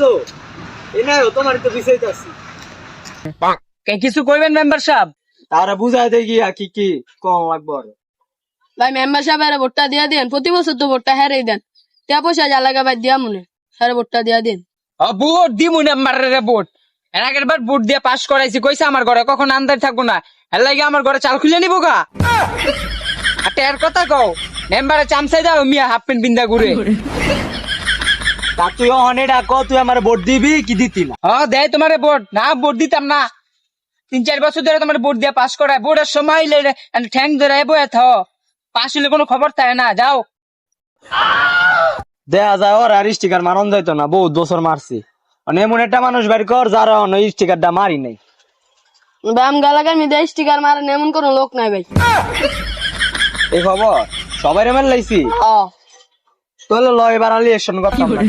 আছো এনাও তোমার তো বিষয়তাছি কিছু কইবেন মেম্বার সাহেব? তারা বুঝাই দেই গিয়া কি কি কম লাগবে আরো। ভাই মেম্বার সাহেবের ভোটটা দিয়া দেন, প্রতি বছর তো ভোটটা হেরেই দেন, টিয়া পয়সা যা লাগা ভাই দিয়া মনে স্যার ভোটটা দিয়া দেন। ভোট দিমু মেম্বারের ভোট। এর আগের বার ভোট দিয়ে পাস করাইছি, কইছে আমার ঘরে কখন আন্দার থাকবো না, এর লাগে আমার ঘরে চাল খুলে নিবো গা। আর এর কথা কও, মেম্বারে চামচাই দাও মিয়া হাফ প্যান্ট বিন্দা ঘুরে। তা তুই অহনে ডাকো, তুই আমার ভোট দিবি কি দিতি না? দেয় তোমার ভোট না, ভোট দিতাম না। 3-4 বছর ধরে তোমার ভোট দিয়ে পাস করায়, ভোটের সময় ঠ্যাং ধরে বয়ে থ, পাস হলে কোনো খবর থাকে না। যাও দেখা যায় ওর আর স্টিকার মারন যাইতো না, বহুত বছর মারছি। মানে এমন একটা মানুষ বাড়ি কর যারা অন্য স্টিকারটা মারি নাই। বাম গালাগার মিদে স্টিকার মারেন এমন কোন লোক নাই ভাই। এই খবর সবাই মেল লাইছি, হ তাহলে লয় এবার ইলেকশন করতাম না।